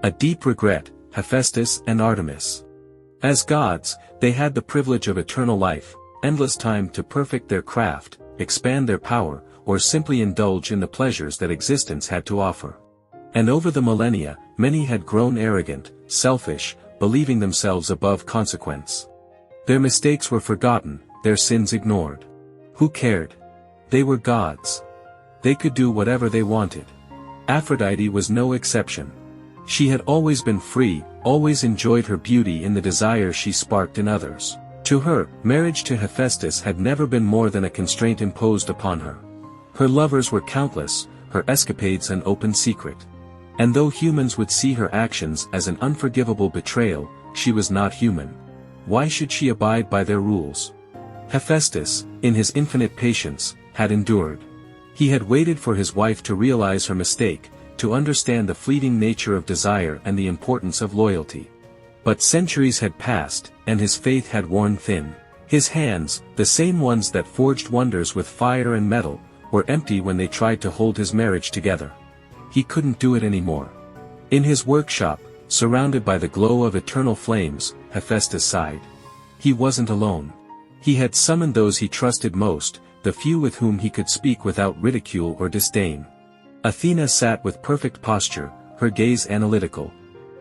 A deep regret, Hephaestus and Artemis. As gods, they had the privilege of eternal life, endless time to perfect their craft, expand their power, or simply indulge in the pleasures that existence had to offer. And over the millennia, many had grown arrogant, selfish, believing themselves above consequence. Their mistakes were forgotten, their sins ignored. Who cared? They were gods. They could do whatever they wanted. Aphrodite was no exception. She had always been free, always enjoyed her beauty in the desire she sparked in others. To her, marriage to Hephaestus had never been more than a constraint imposed upon her. Her lovers were countless, her escapades an open secret. And though humans would see her actions as an unforgivable betrayal, she was not human. Why should she abide by their rules? Hephaestus, in his infinite patience, had endured. He had waited for his wife to realize her mistake, to understand the fleeting nature of desire and the importance of loyalty. But centuries had passed, and his faith had worn thin. His hands, the same ones that forged wonders with fire and metal, were empty when they tried to hold his marriage together. He couldn't do it anymore. In his workshop, surrounded by the glow of eternal flames, Hephaestus sighed. He wasn't alone. He had summoned those he trusted most, the few with whom he could speak without ridicule or disdain. Athena sat with perfect posture, her gaze analytical.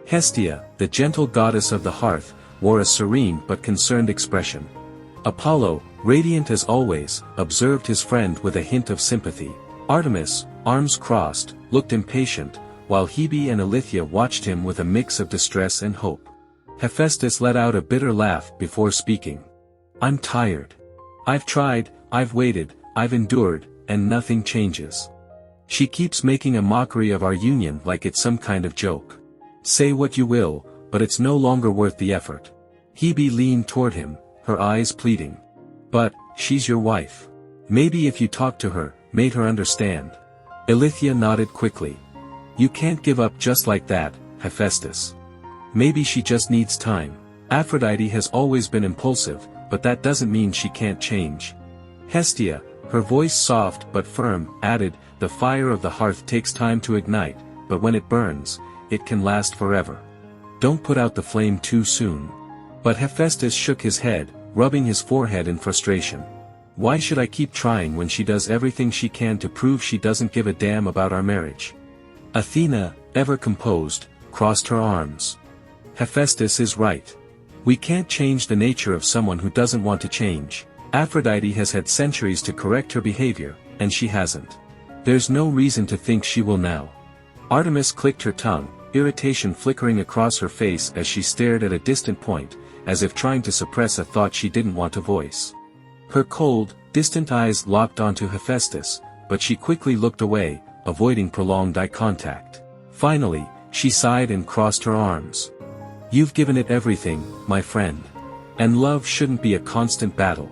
Hestia, the gentle goddess of the hearth, wore a serene but concerned expression. Apollo, radiant as always, observed his friend with a hint of sympathy. Artemis, arms crossed, looked impatient, while Hebe and Eilithyia watched him with a mix of distress and hope. Hephaestus let out a bitter laugh before speaking. "I'm tired. I've tried, I've waited, I've endured, and nothing changes. She keeps making a mockery of our union like it's some kind of joke. Say what you will, but it's no longer worth the effort." Hebe leaned toward him, her eyes pleading. "But, she's your wife. Maybe if you talked to her, made her understand." Eilithyia nodded quickly. "You can't give up just like that, Hephaestus. Maybe she just needs time. Aphrodite has always been impulsive, but that doesn't mean she can't change." Hestia, her voice soft but firm, added, "The fire of the hearth takes time to ignite, but when it burns, it can last forever. Don't put out the flame too soon." But Hephaestus shook his head, rubbing his forehead in frustration. "Why should I keep trying when she does everything she can to prove she doesn't give a damn about our marriage?" Athena, ever composed, crossed her arms. "Hephaestus is right. We can't change the nature of someone who doesn't want to change. Aphrodite has had centuries to correct her behavior, and she hasn't. There's no reason to think she will now." Artemis clicked her tongue, irritation flickering across her face as she stared at a distant point, as if trying to suppress a thought she didn't want to voice. Her cold, distant eyes locked onto Hephaestus, but she quickly looked away, avoiding prolonged eye contact. Finally, she sighed and crossed her arms. "You've given it everything, my friend. And love shouldn't be a constant battle.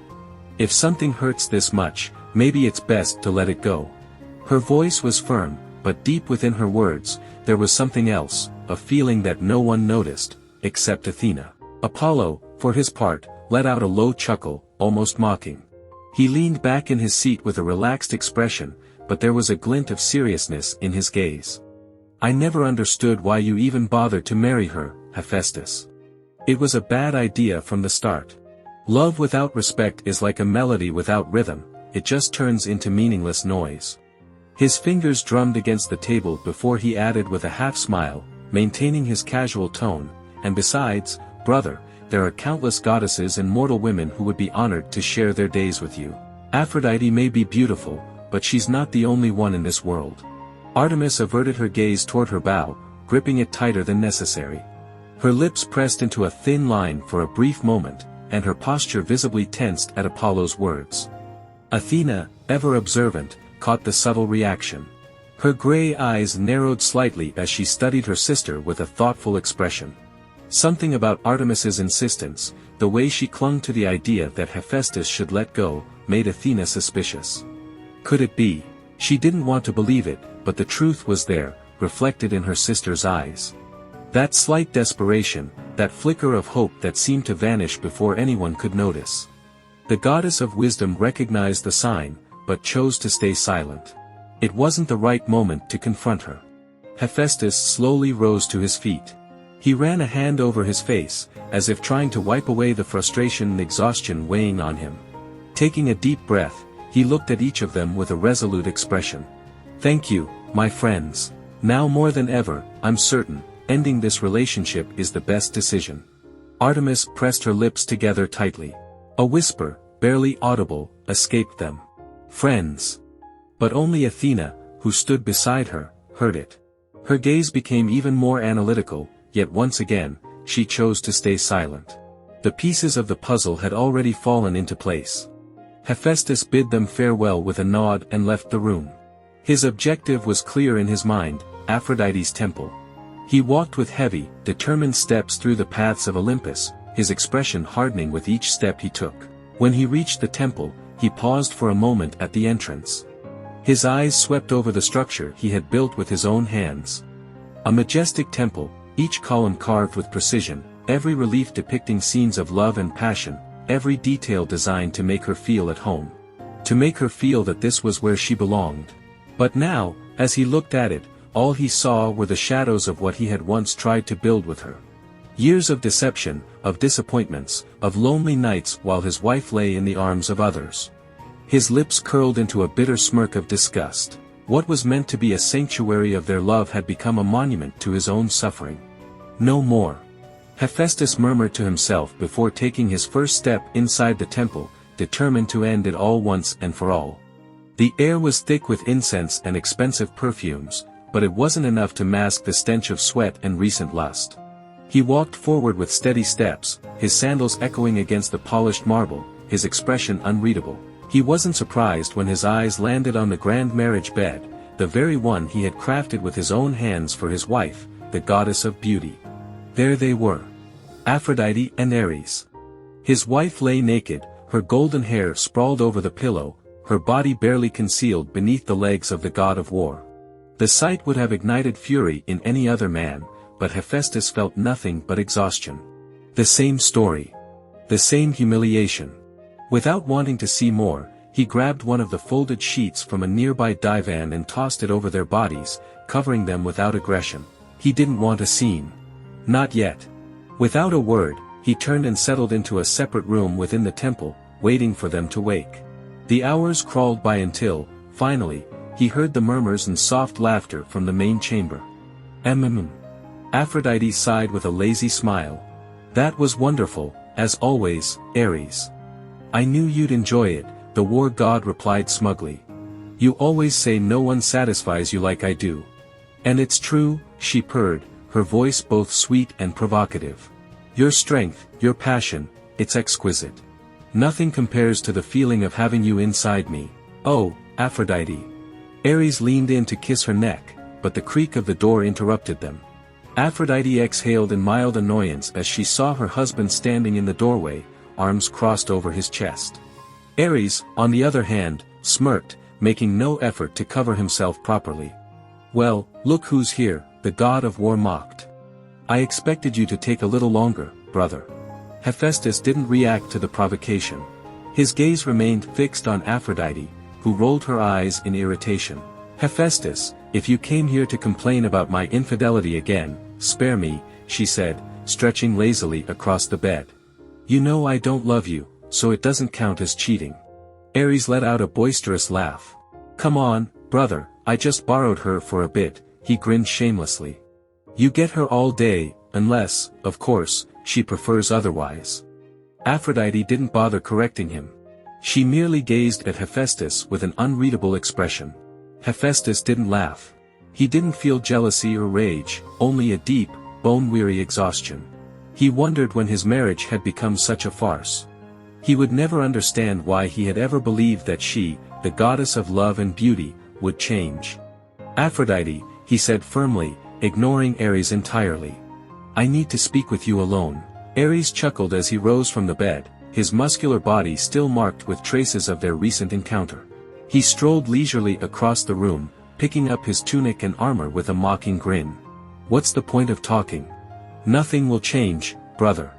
If something hurts this much, maybe it's best to let it go." Her voice was firm, but deep within her words, there was something else, a feeling that no one noticed, except Athena. Apollo, for his part, let out a low chuckle, almost mocking. He leaned back in his seat with a relaxed expression, but there was a glint of seriousness in his gaze. "I never understood why you even bothered to marry her, Hephaestus. It was a bad idea from the start. Love without respect is like a melody without rhythm, it just turns into meaningless noise." His fingers drummed against the table before he added with a half-smile, maintaining his casual tone, "And besides, brother, there are countless goddesses and mortal women who would be honored to share their days with you. Aphrodite may be beautiful, but she's not the only one in this world." Artemis averted her gaze toward her bow, gripping it tighter than necessary. Her lips pressed into a thin line for a brief moment, and her posture visibly tensed at Apollo's words. Athena, ever observant, caught the subtle reaction. Her gray eyes narrowed slightly as she studied her sister with a thoughtful expression. Something about Artemis's insistence, the way she clung to the idea that Hephaestus should let go, made Athena suspicious. Could it be? She didn't want to believe it, but the truth was there, reflected in her sister's eyes. That slight desperation, that flicker of hope that seemed to vanish before anyone could notice. The goddess of wisdom recognized the sign, but chose to stay silent. It wasn't the right moment to confront her. Hephaestus slowly rose to his feet. He ran a hand over his face, as if trying to wipe away the frustration and exhaustion weighing on him. Taking a deep breath, he looked at each of them with a resolute expression. "Thank you, my friends. Now more than ever, I'm certain, ending this relationship is the best decision." Artemis pressed her lips together tightly. A whisper, barely audible, escaped them. "Friends." But only Athena, who stood beside her, heard it. Her gaze became even more analytical, yet once again, she chose to stay silent. The pieces of the puzzle had already fallen into place. Hephaestus bid them farewell with a nod and left the room. His objective was clear in his mind, Aphrodite's temple. He walked with heavy, determined steps through the paths of Olympus, his expression hardening with each step he took. When he reached the temple, he paused for a moment at the entrance. His eyes swept over the structure he had built with his own hands. A majestic temple, each column carved with precision, every relief depicting scenes of love and passion, every detail designed to make her feel at home. To make her feel that this was where she belonged. But now, as he looked at it, all he saw were the shadows of what he had once tried to build with her. Years of deception, of disappointments, of lonely nights while his wife lay in the arms of others. His lips curled into a bitter smirk of disgust. What was meant to be a sanctuary of their love had become a monument to his own suffering. No more. Hephaestus murmured to himself before taking his first step inside the temple, determined to end it all once and for all. The air was thick with incense and expensive perfumes, but it wasn't enough to mask the stench of sweat and recent lust. He walked forward with steady steps, his sandals echoing against the polished marble, his expression unreadable. He wasn't surprised when his eyes landed on the grand marriage bed, the very one he had crafted with his own hands for his wife, the goddess of beauty. There they were. Aphrodite and Ares. His wife lay naked, her golden hair sprawled over the pillow, her body barely concealed beneath the legs of the god of war. The sight would have ignited fury in any other man, but Hephaestus felt nothing but exhaustion. The same story. The same humiliation. Without wanting to see more, he grabbed one of the folded sheets from a nearby divan and tossed it over their bodies, covering them without aggression. He didn't want a scene. Not yet. Without a word, he turned and settled into a separate room within the temple, waiting for them to wake. The hours crawled by until, finally, he heard the murmurs and soft laughter from the main chamber. Aphrodite sighed with a lazy smile. "That was wonderful, as always, Ares." "I knew you'd enjoy it," the war god replied smugly. "You always say no one satisfies you like I do." "And it's true," she purred, her voice both sweet and provocative. "Your strength, your passion, it's exquisite. Nothing compares to the feeling of having you inside me. Oh, Aphrodite." Ares leaned in to kiss her neck, but the creak of the door interrupted them. Aphrodite exhaled in mild annoyance as she saw her husband standing in the doorway, arms crossed over his chest. Ares, on the other hand, smirked, making no effort to cover himself properly. "Well, look who's here," the god of war mocked. "I expected you to take a little longer, brother." Hephaestus didn't react to the provocation. His gaze remained fixed on Aphrodite, who rolled her eyes in irritation. "Hephaestus, if you came here to complain about my infidelity again, spare me," she said, stretching lazily across the bed. "You know I don't love you, so it doesn't count as cheating." Ares let out a boisterous laugh. "Come on, brother, I just borrowed her for a bit," he grinned shamelessly. "You get her all day, unless, of course, she prefers otherwise." Aphrodite didn't bother correcting him. She merely gazed at Hephaestus with an unreadable expression. Hephaestus didn't laugh. He didn't feel jealousy or rage, only a deep, bone-weary exhaustion. He wondered when his marriage had become such a farce. He would never understand why he had ever believed that she, the goddess of love and beauty, would change. "Aphrodite," he said firmly, ignoring Ares entirely. "I need to speak with you alone." Ares chuckled as he rose from the bed, his muscular body still marked with traces of their recent encounter. He strolled leisurely across the room, picking up his tunic and armor with a mocking grin. "What's the point of talking? Nothing will change, brother."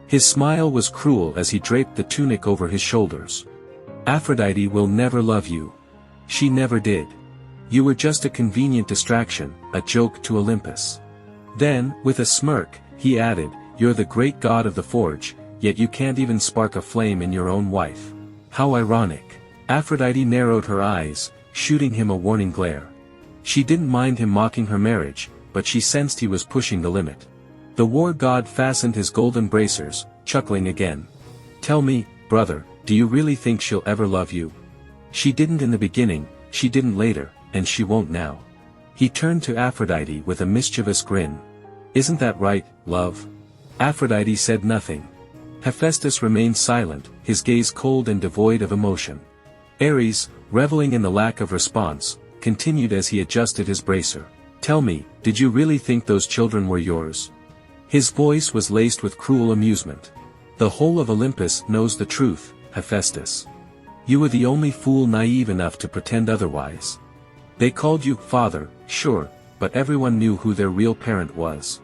His smile was cruel as he draped the tunic over his shoulders. "Aphrodite will never love you. She never did. You were just a convenient distraction, a joke to Olympus. Then, with a smirk, he added, you're the great god of the forge, yet you can't even spark a flame in your own wife. How ironic. Aphrodite narrowed her eyes, shooting him a warning glare. She didn't mind him mocking her marriage, but she sensed he was pushing the limit. The war god fastened his golden bracers, chuckling again. Tell me, brother, do you really think she'll ever love you? She didn't in the beginning, she didn't later, and she won't now. He turned to Aphrodite with a mischievous grin. Isn't that right, love? Aphrodite said nothing. Hephaestus remained silent, his gaze cold and devoid of emotion. Ares, reveling in the lack of response, continued as he adjusted his bracer. Tell me, did you really think those children were yours? His voice was laced with cruel amusement. The whole of Olympus knows the truth, Hephaestus. You were the only fool naive enough to pretend otherwise. They called you father, sure, but everyone knew who their real parent was.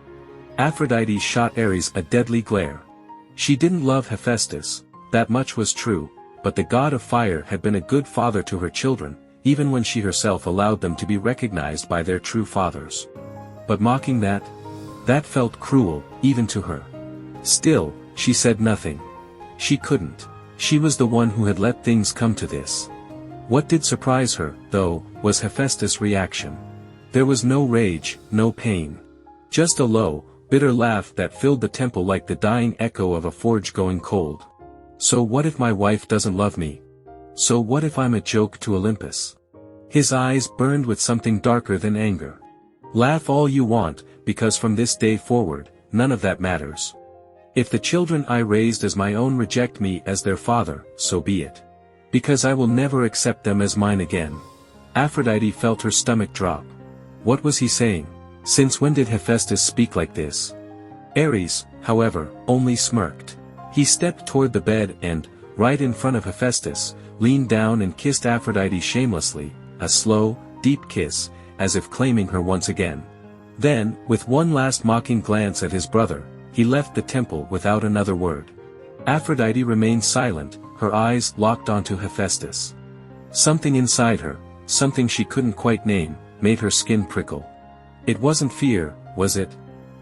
Aphrodite shot Ares a deadly glare. She didn't love Hephaestus, that much was true, but the god of fire had been a good father to her children, even when she herself allowed them to be recognized by their true fathers. But mocking that felt cruel, even to her. Still, she said nothing. She couldn't. She was the one who had let things come to this. What did surprise her, though, was Hephaestus' reaction. There was no rage, no pain. Just a low, bitter laugh that filled the temple like the dying echo of a forge going cold. So what if my wife doesn't love me? So what if I'm a joke to Olympus? His eyes burned with something darker than anger. Laugh all you want, because from this day forward, none of that matters. If the children I raised as my own reject me as their father, so be it. Because I will never accept them as mine again. Aphrodite felt her stomach drop. What was he saying? Since when did Hephaestus speak like this? Ares, however, only smirked. He stepped toward the bed and, right in front of Hephaestus, leaned down and kissed Aphrodite shamelessly, a slow, deep kiss, as if claiming her once again. Then, with one last mocking glance at his brother, he left the temple without another word. Aphrodite remained silent, her eyes locked onto Hephaestus. Something inside her, something she couldn't quite name, made her skin prickle. It wasn't fear, was it?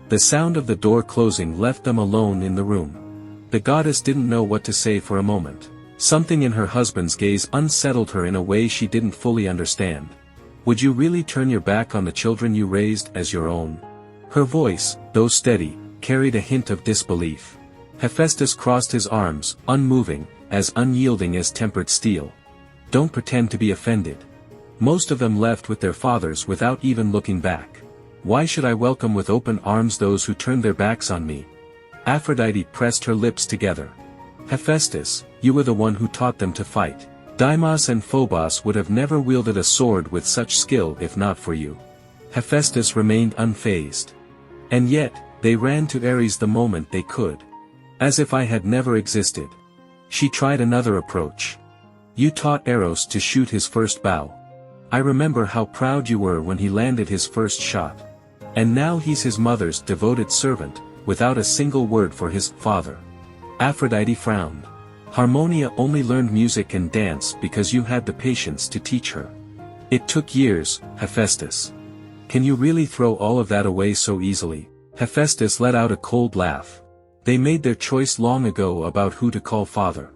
The sound of the door closing left them alone in the room. The goddess didn't know what to say for a moment. Something in her husband's gaze unsettled her in a way she didn't fully understand. Would you really turn your back on the children you raised as your own? Her voice, though steady, carried a hint of disbelief. Hephaestus crossed his arms, unmoving, as unyielding as tempered steel. Don't pretend to be offended. Most of them left with their fathers without even looking back. Why should I welcome with open arms those who turned their backs on me? Aphrodite pressed her lips together. Hephaestus, you were the one who taught them to fight. Deimos and Phobos would have never wielded a sword with such skill if not for you. Hephaestus remained unfazed. And yet, they ran to Ares the moment they could. As if I had never existed. She tried another approach. You taught Eros to shoot his first bow. I remember how proud you were when he landed his first shot. And now he's his mother's devoted servant, without a single word for his father. Aphrodite frowned. Harmonia only learned music and dance because you had the patience to teach her. It took years, Hephaestus. Can you really throw all of that away so easily? Hephaestus let out a cold laugh. They made their choice long ago about who to call father.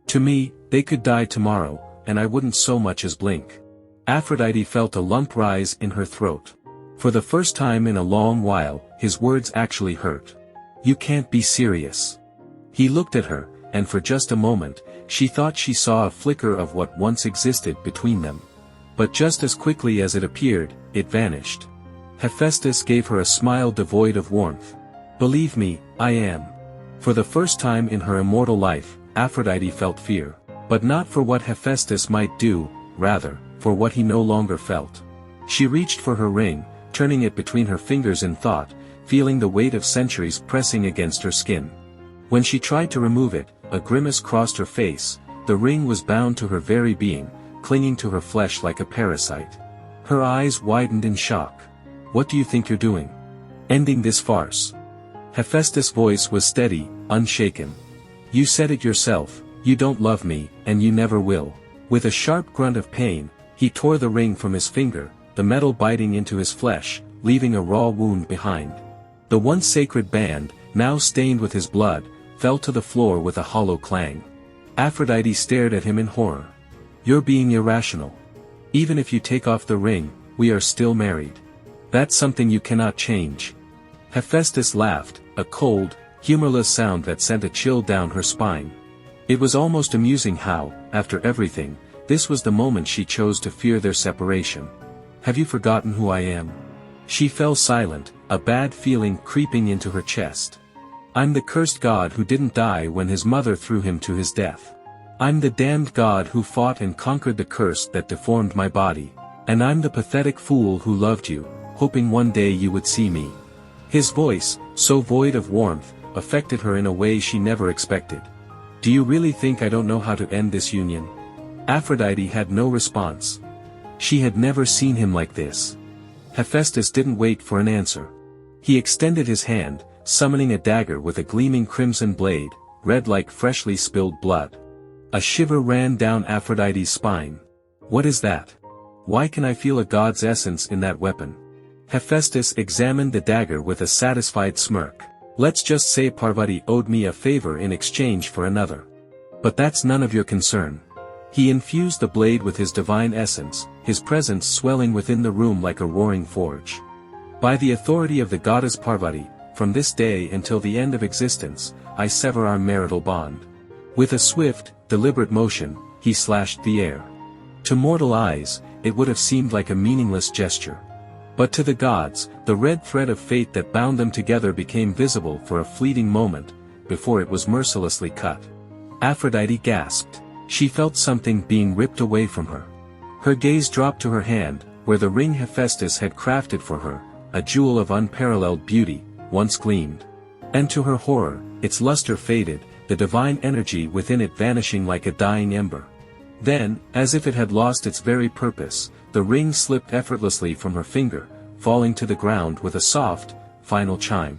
To me, they could die tomorrow, and I wouldn't so much as blink. Aphrodite felt a lump rise in her throat. For the first time in a long while, his words actually hurt. You can't be serious. He looked at her, and for just a moment, she thought she saw a flicker of what once existed between them. But just as quickly as it appeared, it vanished. Hephaestus gave her a smile devoid of warmth. Believe me, I am. For the first time in her immortal life, Aphrodite felt fear. But not for what Hephaestus might do, rather, for what he no longer felt. She reached for her ring, turning it between her fingers in thought, feeling the weight of centuries pressing against her skin. When she tried to remove it, a grimace crossed her face. The ring was bound to her very being, clinging to her flesh like a parasite. Her eyes widened in shock. What do you think you're doing? Ending this farce? Hephaestus' voice was steady, unshaken. You said it yourself, you don't love me, and you never will. With a sharp grunt of pain, He tore the ring from his finger, the metal biting into his flesh, leaving a raw wound behind. The once sacred band, now stained with his blood, fell to the floor with a hollow clang. Aphrodite stared at him in horror. "You're being irrational. Even if you take off the ring, we are still married. That's something you cannot change." Hephaestus laughed, a cold, humorless sound that sent a chill down her spine. It was almost amusing how, after everything, this was the moment she chose to fear their separation. "Have you forgotten who I am?" She fell silent, a bad feeling creeping into her chest. "I'm the cursed god who didn't die when his mother threw him to his death. I'm the damned god who fought and conquered the curse that deformed my body. And I'm the pathetic fool who loved you, hoping one day you would see me." His voice, so void of warmth, affected her in a way she never expected. "Do you really think I don't know how to end this union?" Aphrodite had no response. She had never seen him like this. Hephaestus didn't wait for an answer. He extended his hand, summoning a dagger with a gleaming crimson blade, red like freshly spilled blood. A shiver ran down Aphrodite's spine. "What is that? Why can I feel a god's essence in that weapon?" Hephaestus examined the dagger with a satisfied smirk. "Let's just say Parvati owed me a favor in exchange for another. But that's none of your concern." He infused the blade with his divine essence, his presence swelling within the room like a roaring forge. "By the authority of the goddess Parvati, from this day until the end of existence, I sever our marital bond." With a swift, deliberate motion, he slashed the air. To mortal eyes, it would have seemed like a meaningless gesture. But to the gods, the red thread of fate that bound them together became visible for a fleeting moment, before it was mercilessly cut. Aphrodite gasped. She felt something being ripped away from her. Her gaze dropped to her hand, where the ring Hephaestus had crafted for her, a jewel of unparalleled beauty, once gleamed. And to her horror, its luster faded, the divine energy within it vanishing like a dying ember. Then, as if it had lost its very purpose, the ring slipped effortlessly from her finger, falling to the ground with a soft, final chime.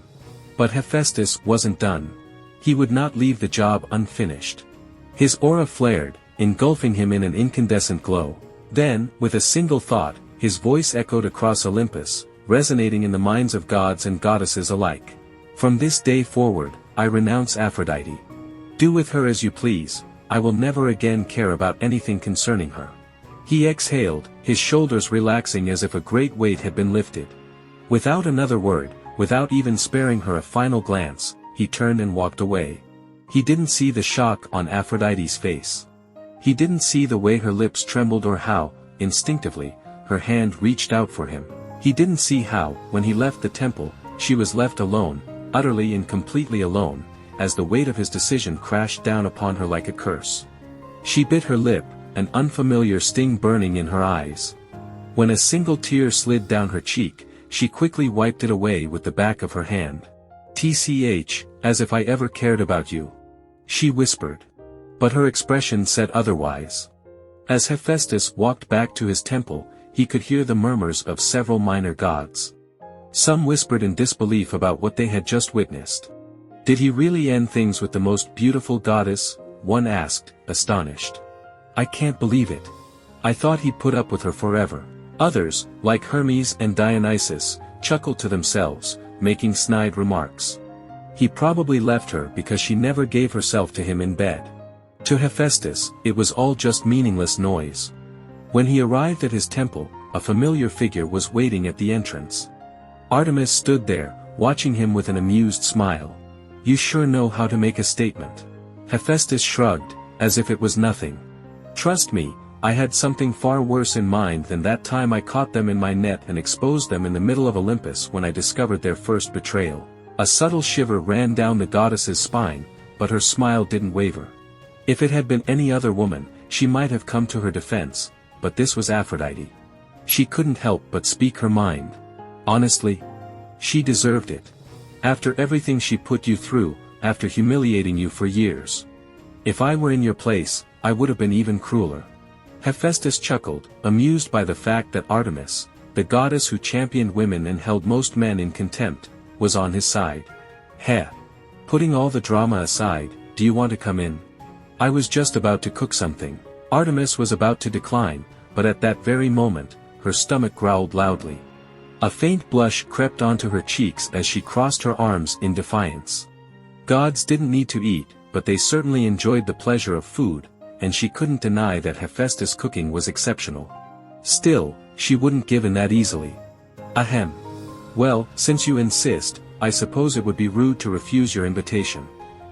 But Hephaestus wasn't done. He would not leave the job unfinished. His aura flared, engulfing him in an incandescent glow. Then, with a single thought, his voice echoed across Olympus, resonating in the minds of gods and goddesses alike. "From this day forward, I renounce Aphrodite. Do with her as you please, I will never again care about anything concerning her." He exhaled, his shoulders relaxing as if a great weight had been lifted. Without another word, without even sparing her a final glance, he turned and walked away. He didn't see the shock on Aphrodite's face. He didn't see the way her lips trembled or how, instinctively, her hand reached out for him. He didn't see how, when he left the temple, she was left alone, utterly and completely alone, as the weight of his decision crashed down upon her like a curse. She bit her lip, an unfamiliar sting burning in her eyes. When a single tear slid down her cheek, she quickly wiped it away with the back of her hand. "TCH, as if I ever cared about you," she whispered. But her expression said otherwise. As Hephaestus walked back to his temple, he could hear the murmurs of several minor gods. Some whispered in disbelief about what they had just witnessed. "Did he really end things with the most beautiful goddess?" one asked, astonished. "I can't believe it. I thought he'd put up with her forever." Others, like Hermes and Dionysus, chuckled to themselves, making snide remarks. "He probably left her because she never gave herself to him in bed." To Hephaestus, it was all just meaningless noise. When he arrived at his temple, a familiar figure was waiting at the entrance. Artemis stood there, watching him with an amused smile. "You sure know how to make a statement." Hephaestus shrugged, as if it was nothing. "Trust me, I had something far worse in mind than that time I caught them in my net and exposed them in the middle of Olympus when I discovered their first betrayal." A subtle shiver ran down the goddess's spine, but her smile didn't waver. If it had been any other woman, she might have come to her defense, but this was Aphrodite. She couldn't help but speak her mind. Honestly, she deserved it. After everything she put you through, after humiliating you for years. If I were in your place, I would have been even crueler. Hephaestus chuckled, amused by the fact that Artemis, the goddess who championed women and held most men in contempt, was on his side. "Heh. Putting all the drama aside, do you want to come in? I was just about to cook something." Artemis was about to decline, but at that very moment, her stomach growled loudly. A faint blush crept onto her cheeks as she crossed her arms in defiance. Gods didn't need to eat, but they certainly enjoyed the pleasure of food, and she couldn't deny that Hephaestus' cooking was exceptional. Still, she wouldn't give in that easily. Ahem. Well, since you insist, I suppose it would be rude to refuse your invitation.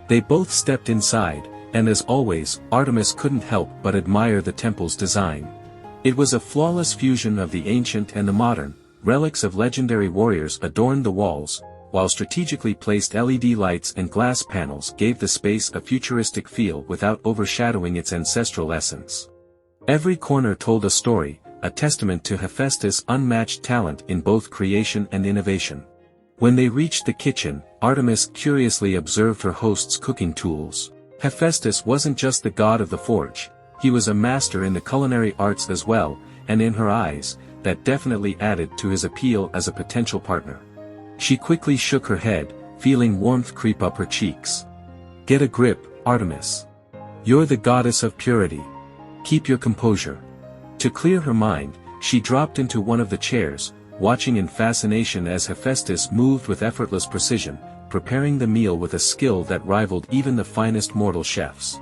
They both stepped inside, and as always, Artemis couldn't help but admire the temple's design. It was a flawless fusion of the ancient and the modern. Relics of legendary warriors adorned the walls, while strategically placed LED lights and glass panels gave the space a futuristic feel without overshadowing its ancestral essence. Every corner told a story, a testament to Hephaestus' unmatched talent in both creation and innovation. When they reached the kitchen, Artemis curiously observed her host's cooking tools. Hephaestus wasn't just the god of the forge, he was a master in the culinary arts as well, and in her eyes, that definitely added to his appeal as a potential partner. She quickly shook her head, feeling warmth creep up her cheeks. Get a grip, Artemis. You're the goddess of purity. Keep your composure. To clear her mind, she dropped into one of the chairs, watching in fascination as Hephaestus moved with effortless precision, preparing the meal with a skill that rivaled even the finest mortal chefs.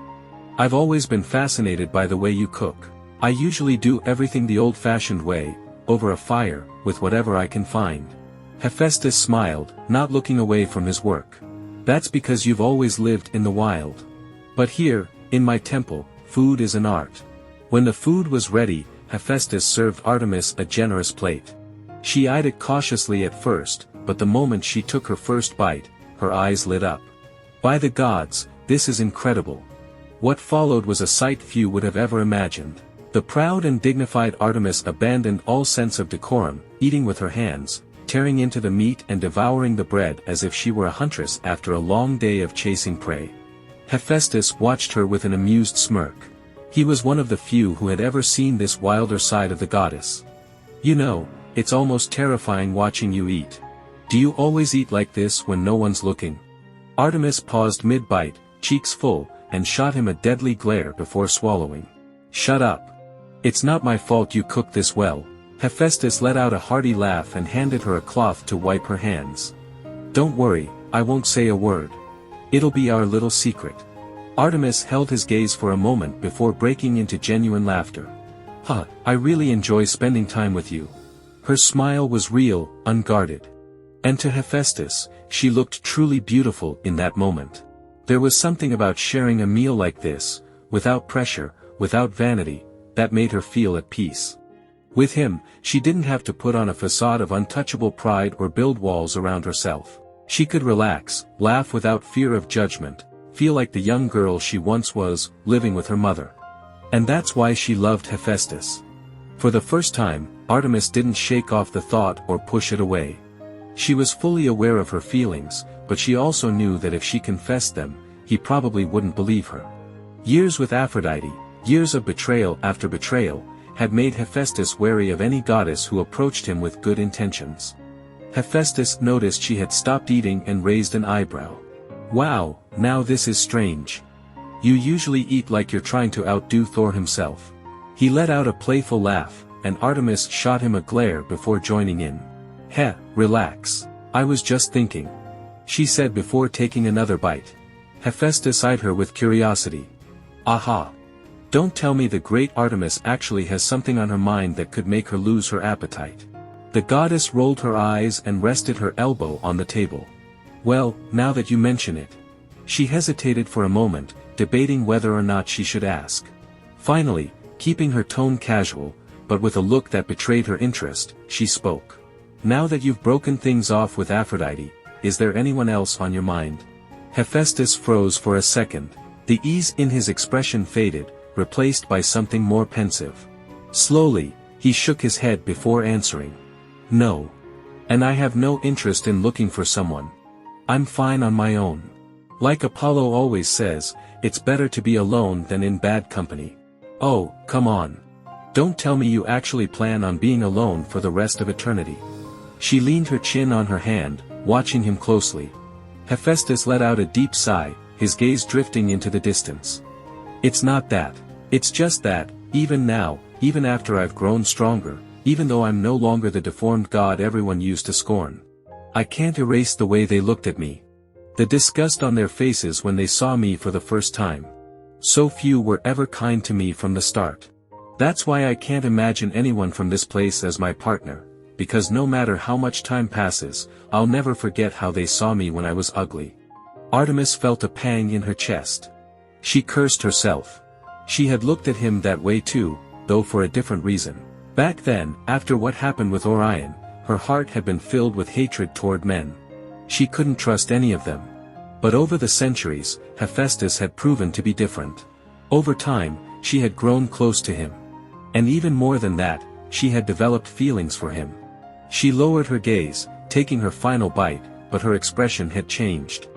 I've always been fascinated by the way you cook. I usually do everything the old-fashioned way, over a fire, with whatever I can find. Hephaestus smiled, not looking away from his work. That's because you've always lived in the wild. But here, in my temple, food is an art. When the food was ready, Hephaestus served Artemis a generous plate. She eyed it cautiously at first, but the moment she took her first bite, her eyes lit up. By the gods, this is incredible. What followed was a sight few would have ever imagined. The proud and dignified Artemis abandoned all sense of decorum, eating with her hands, tearing into the meat and devouring the bread as if she were a huntress after a long day of chasing prey. Hephaestus watched her with an amused smirk. He was one of the few who had ever seen this wilder side of the goddess. You know, it's almost terrifying watching you eat. Do you always eat like this when no one's looking? Artemis paused mid-bite, cheeks full, and shot him a deadly glare before swallowing. Shut up. It's not my fault you cook this well. Hephaestus let out a hearty laugh and handed her a cloth to wipe her hands. Don't worry, I won't say a word. It'll be our little secret. Artemis held his gaze for a moment before breaking into genuine laughter. I really enjoy spending time with you. Her smile was real, unguarded. And to Hephaestus, she looked truly beautiful in that moment. There was something about sharing a meal like this, without pressure, without vanity, that made her feel at peace. With him, she didn't have to put on a facade of untouchable pride or build walls around herself. She could relax, laugh without fear of judgment, feel like the young girl she once was, living with her mother. And that's why she loved Hephaestus. For the first time, Artemis didn't shake off the thought or push it away. She was fully aware of her feelings, but she also knew that if she confessed them, he probably wouldn't believe her. Years with Aphrodite, years of betrayal after betrayal, had made Hephaestus wary of any goddess who approached him with good intentions. Hephaestus noticed she had stopped eating and raised an eyebrow. Wow, now this is strange. You usually eat like you're trying to outdo Thor himself. He let out a playful laugh, and Artemis shot him a glare before joining in. Relax. I was just thinking. She said before taking another bite. Hephaestus eyed her with curiosity. Aha. Don't tell me the great Artemis actually has something on her mind that could make her lose her appetite. The goddess rolled her eyes and rested her elbow on the table. Well, now that you mention it. She hesitated for a moment, debating whether or not she should ask. Finally, keeping her tone casual, but with a look that betrayed her interest, she spoke. Now that you've broken things off with Aphrodite, is there anyone else on your mind? Hephaestus froze for a second. The ease in his expression faded, replaced by something more pensive. Slowly, he shook his head before answering. No. And I have no interest in looking for someone. I'm fine on my own. Like Apollo always says, it's better to be alone than in bad company. Oh, come on. Don't tell me you actually plan on being alone for the rest of eternity. She leaned her chin on her hand, watching him closely. Hephaestus let out a deep sigh, his gaze drifting into the distance. It's not that. It's just that, even now, even after I've grown stronger, even though I'm no longer the deformed god everyone used to scorn. I can't erase the way they looked at me. The disgust on their faces when they saw me for the first time. So few were ever kind to me from the start. That's why I can't imagine anyone from this place as my partner, because no matter how much time passes, I'll never forget how they saw me when I was ugly. Artemis felt a pang in her chest. She cursed herself. She had looked at him that way too, though for a different reason. Back then, after what happened with Orion, her heart had been filled with hatred toward men. She couldn't trust any of them. But over the centuries, Hephaestus had proven to be different. Over time, she had grown close to him. And even more than that, she had developed feelings for him. She lowered her gaze, taking her final bite, but her expression had changed.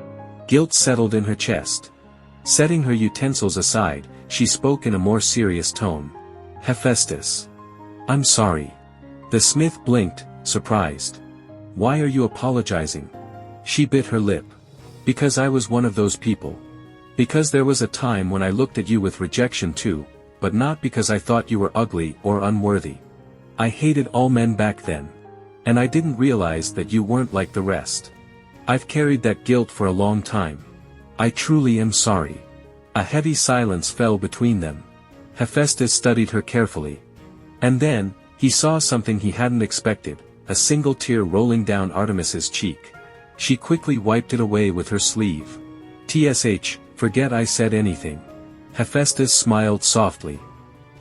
Guilt settled in her chest. Setting her utensils aside, she spoke in a more serious tone. Hephaestus. I'm sorry. The smith blinked, surprised. Why are you apologizing? She bit her lip. Because I was one of those people. Because there was a time when I looked at you with rejection too, but not because I thought you were ugly or unworthy. I hated all men back then. And I didn't realize that you weren't like the rest. I've carried that guilt for a long time. I truly am sorry. A heavy silence fell between them. Hephaestus studied her carefully. And then, he saw something he hadn't expected, a single tear rolling down Artemis's cheek. She quickly wiped it away with her sleeve. "Tsh, forget I said anything." Hephaestus smiled softly.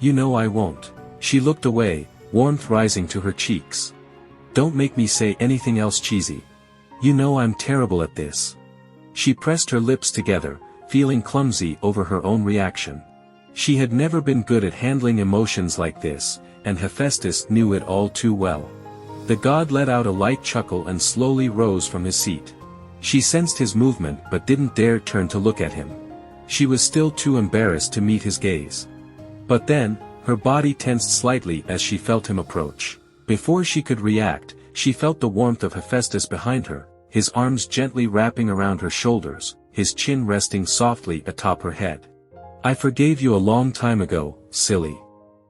"You know I won't." She looked away, warmth rising to her cheeks. "Don't make me say anything else cheesy. You know I'm terrible at this." She pressed her lips together, feeling clumsy over her own reaction. She had never been good at handling emotions like this, and Hephaestus knew it all too well. The god let out a light chuckle and slowly rose from his seat. She sensed his movement but didn't dare turn to look at him. She was still too embarrassed to meet his gaze. But then, her body tensed slightly as she felt him approach. Before she could react, she felt the warmth of Hephaestus behind her, his arms gently wrapping around her shoulders, his chin resting softly atop her head. "I forgave you a long time ago, silly."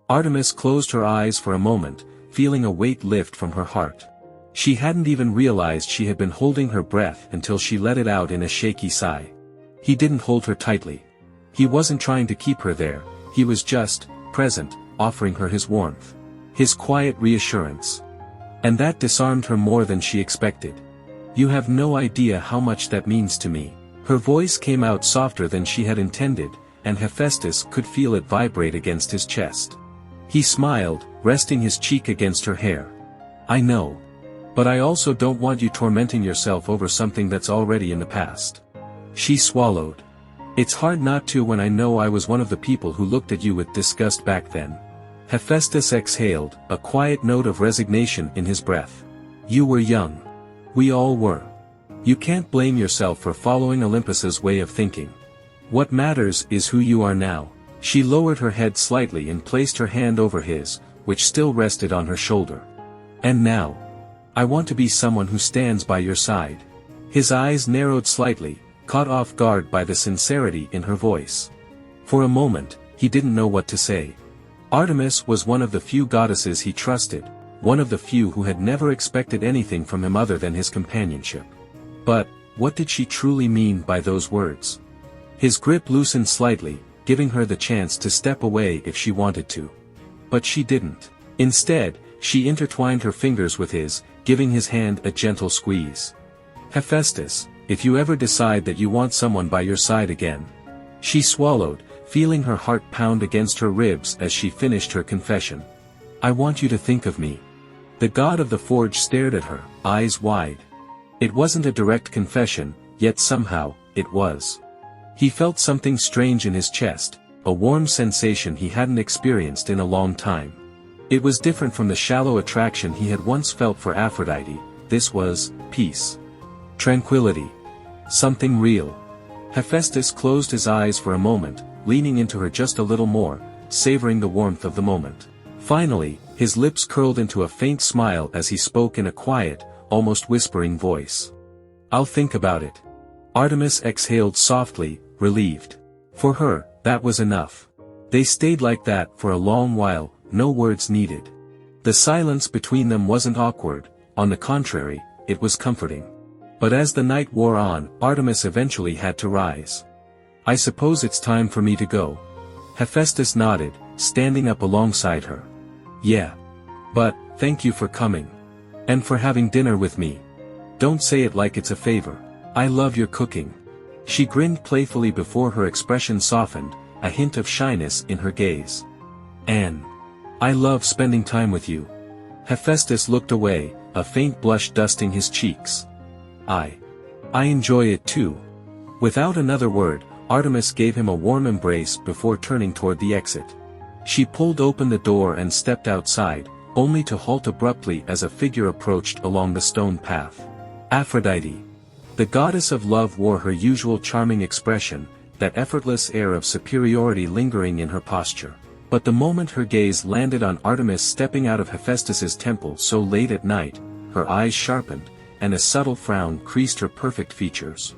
Artemis closed her eyes for a moment, feeling a weight lift from her heart. She hadn't even realized she had been holding her breath until she let it out in a shaky sigh. He didn't hold her tightly. He wasn't trying to keep her there, he was just present, offering her his warmth. His quiet reassurance. And that disarmed her more than she expected. "You have no idea how much that means to me." Her voice came out softer than she had intended, and Hephaestus could feel it vibrate against his chest. He smiled, resting his cheek against her hair. "I know. But I also don't want you tormenting yourself over something that's already in the past." She swallowed. "It's hard not to when I know I was one of the people who looked at you with disgust back then." Hephaestus exhaled, a quiet note of resignation in his breath. "You were young. We all were. You can't blame yourself for following Olympus's way of thinking. What matters is who you are now." She lowered her head slightly and placed her hand over his, which still rested on her shoulder. "And now, I want to be someone who stands by your side." His eyes narrowed slightly, caught off guard by the sincerity in her voice. For a moment, he didn't know what to say. Artemis was one of the few goddesses he trusted, one of the few who had never expected anything from him other than his companionship. But, what did she truly mean by those words? His grip loosened slightly, giving her the chance to step away if she wanted to. But she didn't. Instead, she intertwined her fingers with his, giving his hand a gentle squeeze. "Hephaestus, if you ever decide that you want someone by your side again." She swallowed, feeling her heart pound against her ribs as she finished her confession. "I want you to think of me." The god of the forge stared at her, eyes wide. It wasn't a direct confession, yet somehow, it was. He felt something strange in his chest, a warm sensation he hadn't experienced in a long time. It was different from the shallow attraction he had once felt for Aphrodite. This was peace. Tranquility. Something real. Hephaestus closed his eyes for a moment, leaning into her just a little more, savoring the warmth of the moment. Finally, his lips curled into a faint smile as he spoke in a quiet, almost whispering voice. "I'll think about it." Artemis exhaled softly, relieved. For her, that was enough. They stayed like that for a long while, no words needed. The silence between them wasn't awkward, on the contrary, it was comforting. But as the night wore on, Artemis eventually had to rise. "I suppose it's time for me to go." Hephaestus nodded, standing up alongside her. "Yeah. But, thank you for coming. And for having dinner with me. Don't say it like it's a favor. I love your cooking." She grinned playfully before her expression softened, a hint of shyness in her gaze. "Anne. I love spending time with you." Hephaestus looked away, a faint blush dusting his cheeks. I enjoy it too." Without another word, Artemis gave him a warm embrace before turning toward the exit. She pulled open the door and stepped outside, only to halt abruptly as a figure approached along the stone path. Aphrodite. The goddess of love wore her usual charming expression, that effortless air of superiority lingering in her posture. But the moment her gaze landed on Artemis stepping out of Hephaestus's temple so late at night, her eyes sharpened, and a subtle frown creased her perfect features.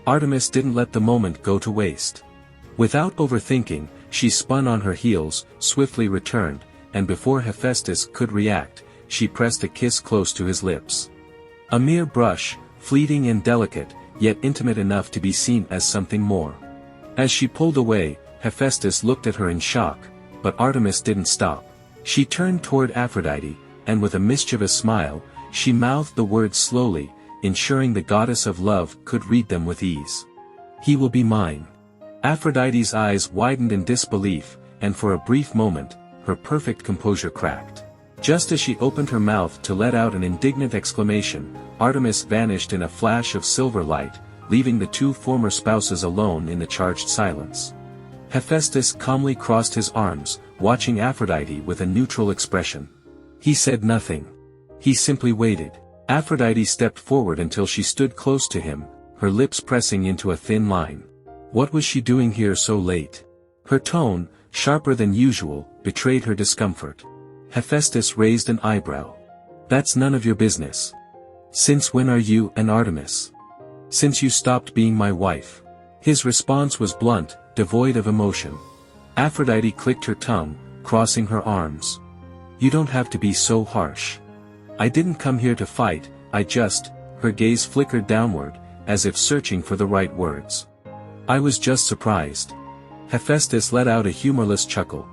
Artemis didn't let the moment go to waste. Without overthinking, she spun on her heels, swiftly returned, and before Hephaestus could react, she pressed a kiss close to his lips. A mere brush, fleeting and delicate, yet intimate enough to be seen as something more. As she pulled away, Hephaestus looked at her in shock, but Artemis didn't stop. She turned toward Aphrodite, and with a mischievous smile, she mouthed the words slowly, ensuring the goddess of love could read them with ease. "He will be mine." Aphrodite's eyes widened in disbelief, and for a brief moment, her perfect composure cracked. Just as she opened her mouth to let out an indignant exclamation, Artemis vanished in a flash of silver light, leaving the two former spouses alone in the charged silence. Hephaestus calmly crossed his arms, watching Aphrodite with a neutral expression. He said nothing. He simply waited. Aphrodite stepped forward until she stood close to him, her lips pressing into a thin line. What was she doing here so late? Her tone, sharper than usual, betrayed her discomfort. Hephaestus raised an eyebrow. "That's none of your business. Since when are you and Artemis?" "Since you stopped being my wife." His response was blunt, devoid of emotion. Aphrodite clicked her tongue, crossing her arms. "You don't have to be so harsh. I didn't come here to fight, her gaze flickered downward, as if searching for the right words. "I was just surprised." Hephaestus let out a humorless chuckle.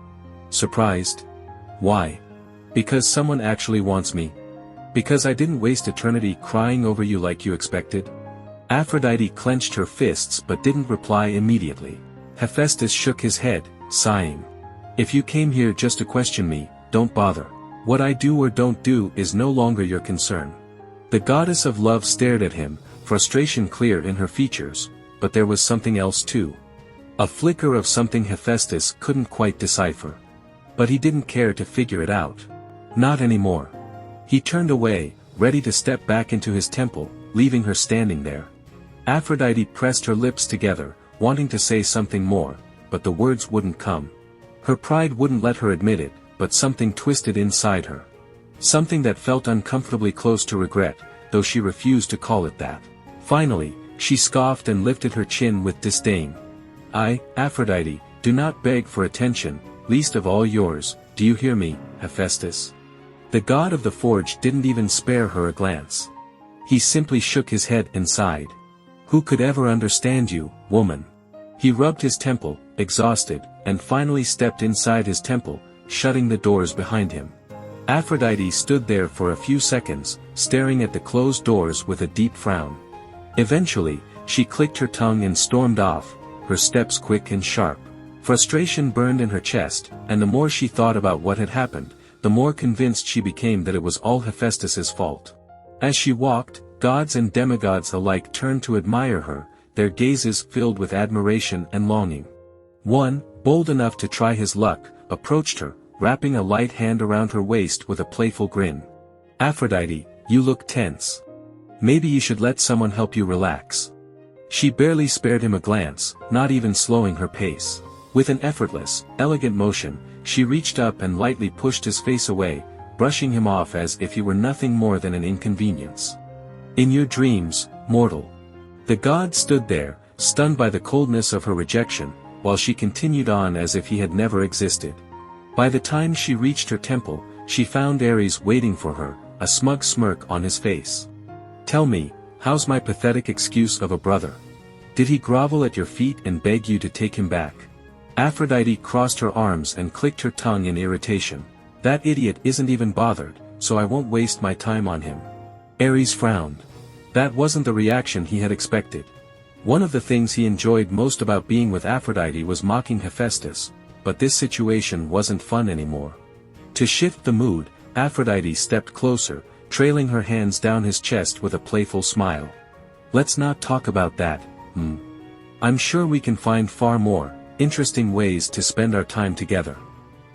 "Surprised? Why? Because someone actually wants me? Because I didn't waste eternity crying over you like you expected?" Aphrodite clenched her fists but didn't reply immediately. Hephaestus shook his head, sighing. "If you came here just to question me, don't bother. What I do or don't do is no longer your concern." The goddess of love stared at him, frustration clear in her features, but there was something else too. A flicker of something Hephaestus couldn't quite decipher. But he didn't care to figure it out. Not anymore. He turned away, ready to step back into his temple, leaving her standing there. Aphrodite pressed her lips together, wanting to say something more, but the words wouldn't come. Her pride wouldn't let her admit it, but something twisted inside her. Something that felt uncomfortably close to regret, though she refused to call it that. Finally, she scoffed and lifted her chin with disdain. "I, Aphrodite, do not beg for attention, least of all yours, do you hear me, Hephaestus?" The god of the forge didn't even spare her a glance. He simply shook his head and sighed. "Who could ever understand you, woman?" He rubbed his temple, exhausted, and finally stepped inside his temple, shutting the doors behind him. Aphrodite stood there for a few seconds, staring at the closed doors with a deep frown. Eventually, she clicked her tongue and stormed off, her steps quick and sharp. Frustration burned in her chest, and the more she thought about what had happened, the more convinced she became that it was all Hephaestus's fault. As she walked, gods and demigods alike turned to admire her, their gazes filled with admiration and longing. One, bold enough to try his luck, approached her, wrapping a light hand around her waist with a playful grin. "Aphrodite, you look tense. Maybe you should let someone help you relax." She barely spared him a glance, not even slowing her pace. With an effortless, elegant motion, she reached up and lightly pushed his face away, brushing him off as if he were nothing more than an inconvenience. "In your dreams, mortal." The god stood there, stunned by the coldness of her rejection, while she continued on as if he had never existed. By the time she reached her temple, she found Ares waiting for her, a smug smirk on his face. "Tell me, how's my pathetic excuse of a brother? Did he grovel at your feet and beg you to take him back?" Aphrodite crossed her arms and clicked her tongue in irritation. "That idiot isn't even bothered, so I won't waste my time on him." Ares frowned. That wasn't the reaction he had expected. One of the things he enjoyed most about being with Aphrodite was mocking Hephaestus, but this situation wasn't fun anymore. To shift the mood, Aphrodite stepped closer, trailing her hands down his chest with a playful smile. "Let's not talk about that, I'm sure we can find far more interesting ways to spend our time together."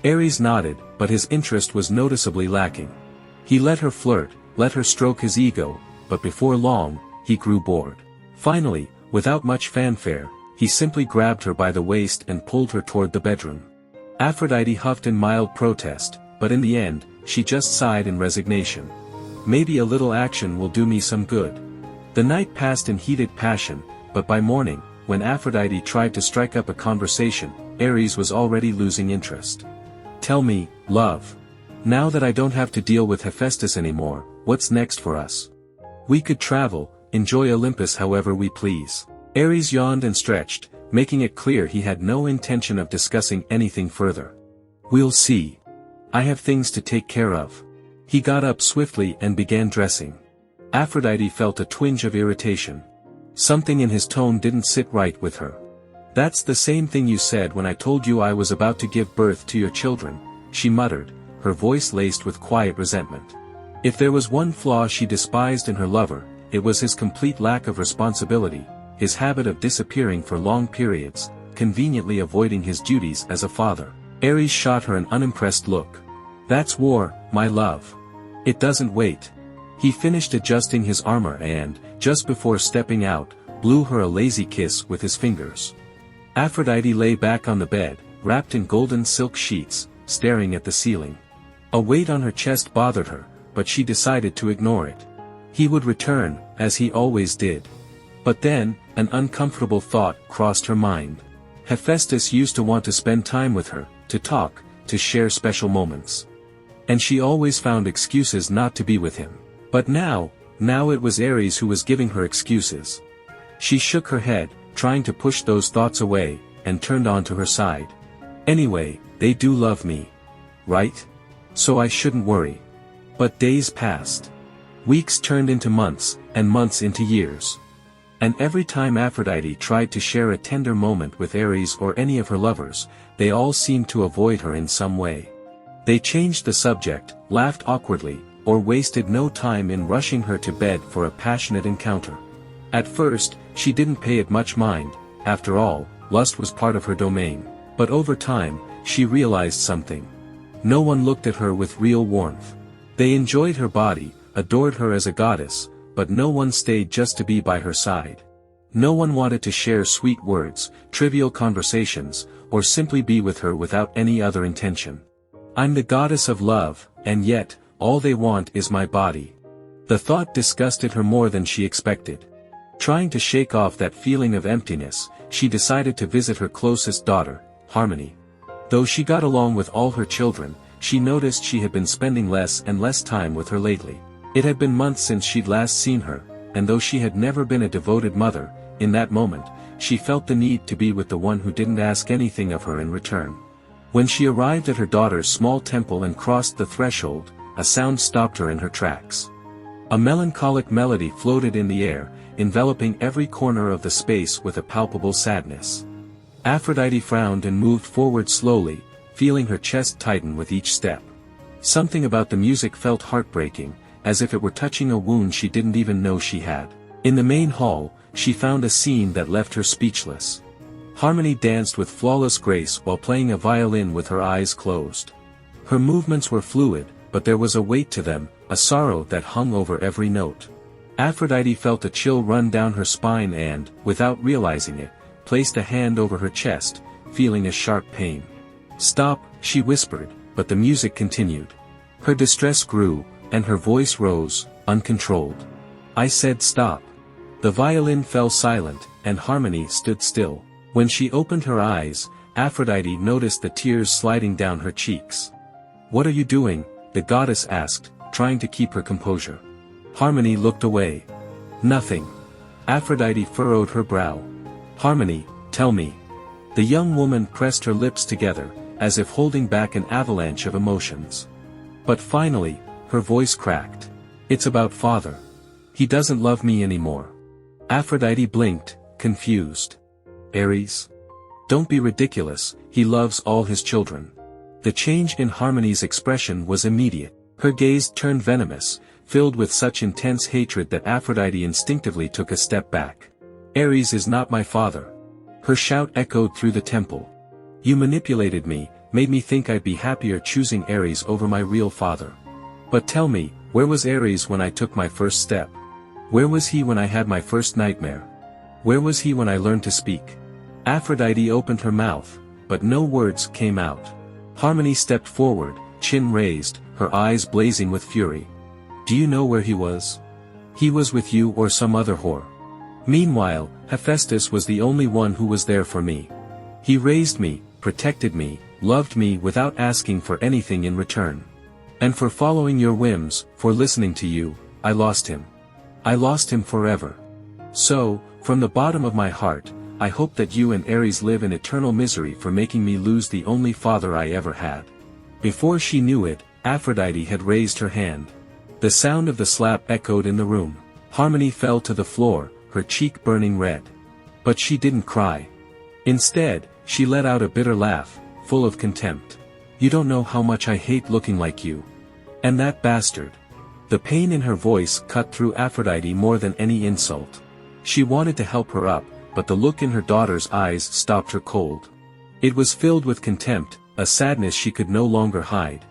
Ares nodded, but his interest was noticeably lacking. He let her flirt, let her stroke his ego, but before long, he grew bored. Finally, without much fanfare, he simply grabbed her by the waist and pulled her toward the bedroom. Aphrodite huffed in mild protest, but in the end, she just sighed in resignation. "Maybe a little action will do me some good." The night passed in heated passion, but by morning, when Aphrodite tried to strike up a conversation, Ares was already losing interest. "Tell me, love. Now that I don't have to deal with Hephaestus anymore, what's next for us? We could travel, enjoy Olympus however we please." Ares yawned and stretched, making it clear he had no intention of discussing anything further. "We'll see. I have things to take care of." He got up swiftly and began dressing. Aphrodite felt a twinge of irritation. Something in his tone didn't sit right with her. "That's the same thing you said when I told you I was about to give birth to your children," she muttered, her voice laced with quiet resentment. If there was one flaw she despised in her lover, it was his complete lack of responsibility, his habit of disappearing for long periods, conveniently avoiding his duties as a father. Ares shot her an unimpressed look. "That's war, my love. It doesn't wait." He finished adjusting his armor and, just before stepping out, blew her a lazy kiss with his fingers. Aphrodite lay back on the bed, wrapped in golden silk sheets, staring at the ceiling. A weight on her chest bothered her, but she decided to ignore it. He would return, as he always did. But then, an uncomfortable thought crossed her mind. Hephaestus used to want to spend time with her, to talk, to share special moments. And she always found excuses not to be with him. But now it was Ares who was giving her excuses. She shook her head, trying to push those thoughts away, and turned onto her side. "Anyway, they do love me. Right? So I shouldn't worry." But days passed. Weeks turned into months, and months into years. And every time Aphrodite tried to share a tender moment with Ares or any of her lovers, they all seemed to avoid her in some way. They changed the subject, laughed awkwardly, or wasted no time in rushing her to bed for a passionate encounter. At first, she didn't pay it much mind, after all, lust was part of her domain. But over time, she realized something. No one looked at her with real warmth. They enjoyed her body, adored her as a goddess, but no one stayed just to be by her side. No one wanted to share sweet words, trivial conversations, or simply be with her without any other intention. "I'm the goddess of love, and yet, all they want is my body." The thought disgusted her more than she expected. Trying to shake off that feeling of emptiness, she decided to visit her closest daughter, Harmony. Though she got along with all her children, she noticed she had been spending less and less time with her lately. It had been months since she'd last seen her, and though she had never been a devoted mother, in that moment, she felt the need to be with the one who didn't ask anything of her in return. When she arrived at her daughter's small temple and crossed the threshold, a sound stopped her in her tracks. A melancholic melody floated in the air, enveloping every corner of the space with a palpable sadness. Aphrodite frowned and moved forward slowly, feeling her chest tighten with each step. Something about the music felt heartbreaking, as if it were touching a wound she didn't even know she had. In the main hall, she found a scene that left her speechless. Harmony danced with flawless grace while playing a violin with her eyes closed. Her movements were fluid, but there was a weight to them, a sorrow that hung over every note. Aphrodite felt a chill run down her spine and, without realizing it, placed a hand over her chest, feeling a sharp pain. "Stop," she whispered, but the music continued. Her distress grew, and her voice rose, uncontrolled. "I said stop." The violin fell silent, and Harmony stood still. When she opened her eyes, Aphrodite noticed the tears sliding down her cheeks. "What are you doing?" the goddess asked, trying to keep her composure. Harmony looked away. "Nothing." Aphrodite furrowed her brow. "Harmony, tell me." The young woman pressed her lips together, as if holding back an avalanche of emotions. But finally, her voice cracked. "It's about father. He doesn't love me anymore." Aphrodite blinked, confused. "Ares? Don't be ridiculous, he loves all his children." The change in Harmony's expression was immediate. Her gaze turned venomous, filled with such intense hatred that Aphrodite instinctively took a step back. "Ares is not my father." Her shout echoed through the temple. "You manipulated me, made me think I'd be happier choosing Ares over my real father. But tell me, where was Ares when I took my first step? Where was he when I had my first nightmare? Where was he when I learned to speak?" Aphrodite opened her mouth, but no words came out. Harmony stepped forward, chin raised, her eyes blazing with fury. "Do you know where he was? He was with you or some other whore. Meanwhile, Hephaestus was the only one who was there for me. He raised me, protected me, loved me without asking for anything in return. And for following your whims, for listening to you, I lost him. I lost him forever. So, from the bottom of my heart, I hope that you and Ares live in eternal misery for making me lose the only father I ever had." Before she knew it, Aphrodite had raised her hand. The sound of the slap echoed in the room. Harmony fell to the floor, her cheek burning red. But she didn't cry. Instead, she let out a bitter laugh, full of contempt. "You don't know how much I hate looking like you. And that bastard." The pain in her voice cut through Aphrodite more than any insult. She wanted to help her up, but the look in her daughter's eyes stopped her cold. It was filled with contempt, a sadness she could no longer hide.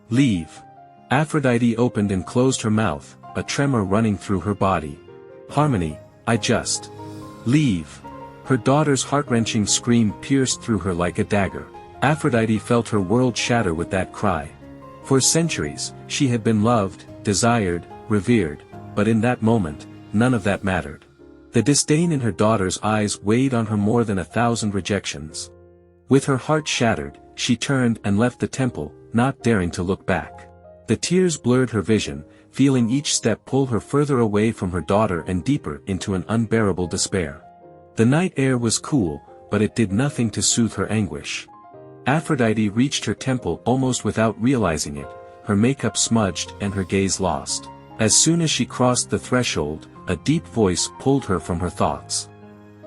"Leave." Aphrodite opened and closed her mouth, a tremor running through her body. "Harmony, I just... leave." Her daughter's heart-wrenching scream pierced through her like a dagger. Aphrodite felt her world shatter with that cry. For centuries, she had been loved, desired, revered, but in that moment, none of that mattered. The disdain in her daughter's eyes weighed on her more than 1,000 rejections. With her heart shattered, she turned and left the temple, not daring to look back. The tears blurred her vision, feeling each step pull her further away from her daughter and deeper into an unbearable despair. The night air was cool, but it did nothing to soothe her anguish. Aphrodite reached her temple almost without realizing it, her makeup smudged and her gaze lost. As soon as she crossed the threshold, a deep voice pulled her from her thoughts.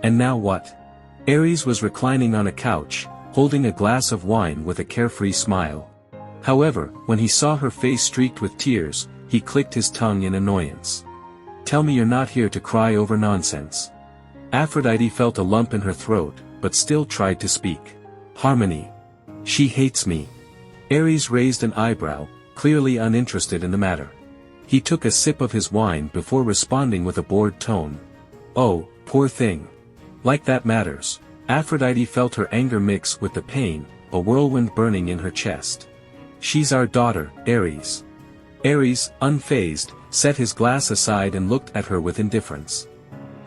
And now what? Ares was reclining on a couch, holding a glass of wine with a carefree smile. However, when he saw her face streaked with tears, he clicked his tongue in annoyance. "Tell me you're not here to cry over nonsense." Aphrodite felt a lump in her throat, but still tried to speak. "Harmony. She hates me." Ares raised an eyebrow, clearly uninterested in the matter. He took a sip of his wine before responding with a bored tone. "Oh, poor thing. Like that matters." Aphrodite felt her anger mix with the pain, a whirlwind burning in her chest. "She's our daughter, Ares." Ares, unfazed, set his glass aside and looked at her with indifference.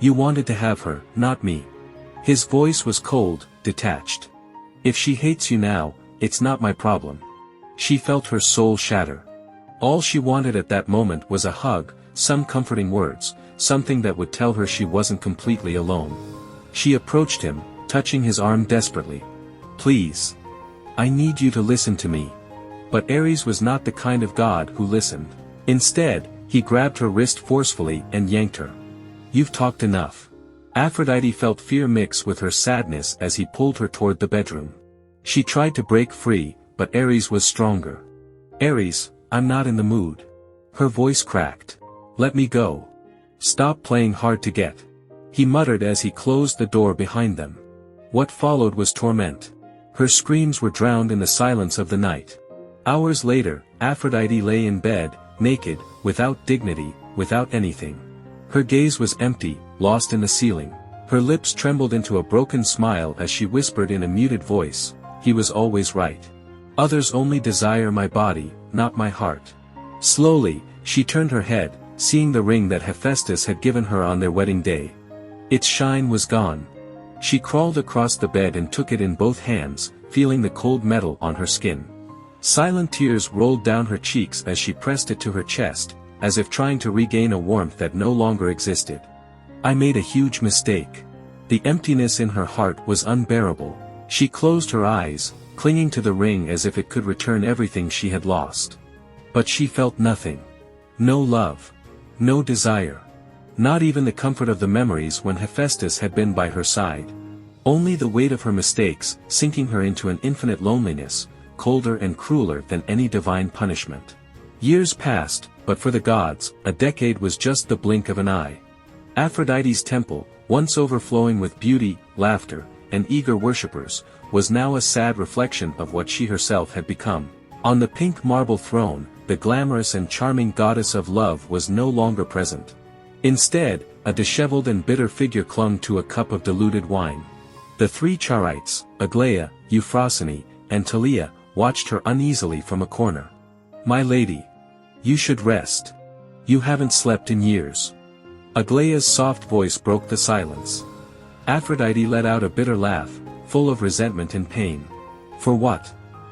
"You wanted to have her, not me." His voice was cold, detached. "If she hates you now, it's not my problem." She felt her soul shatter. All she wanted at that moment was a hug, some comforting words, something that would tell her she wasn't completely alone. She approached him, touching his arm desperately. "Please. I need you to listen to me." But Ares was not the kind of god who listened. Instead, he grabbed her wrist forcefully and yanked her. "You've talked enough." Aphrodite felt fear mix with her sadness as he pulled her toward the bedroom. She tried to break free, but Ares was stronger. "Ares, I'm not in the mood." Her voice cracked. "Let me go. Stop playing hard to get." He muttered as he closed the door behind them. What followed was torment. Her screams were drowned in the silence of the night. Hours later, Aphrodite lay in bed, naked, without dignity, without anything. Her gaze was empty, lost in the ceiling. Her lips trembled into a broken smile as she whispered in a muted voice, "He was always right. Others only desire my body, not my heart." Slowly, she turned her head, seeing the ring that Hephaestus had given her on their wedding day. Its shine was gone. She crawled across the bed and took it in both hands, feeling the cold metal on her skin. Silent tears rolled down her cheeks as she pressed it to her chest, as if trying to regain a warmth that no longer existed. I made a huge mistake. The emptiness in her heart was unbearable. She closed her eyes, clinging to the ring as if it could return everything she had lost. But she felt nothing. No love. No desire. Not even the comfort of the memories when Hephaestus had been by her side. Only the weight of her mistakes, sinking her into an infinite loneliness, colder and crueler than any divine punishment. Years passed, but for the gods, a decade was just the blink of an eye. Aphrodite's temple, once overflowing with beauty, laughter, and eager worshippers, was now a sad reflection of what she herself had become. On the pink marble throne, the glamorous and charming goddess of love was no longer present. Instead, a disheveled and bitter figure clung to a cup of diluted wine. The three Charites, Aglaia, Euphrosyne, and Talia, watched her uneasily from a corner. "My lady. You should rest. You haven't slept in years." Aglaia's soft voice broke the silence. Aphrodite let out a bitter laugh, full of resentment and pain. "For what?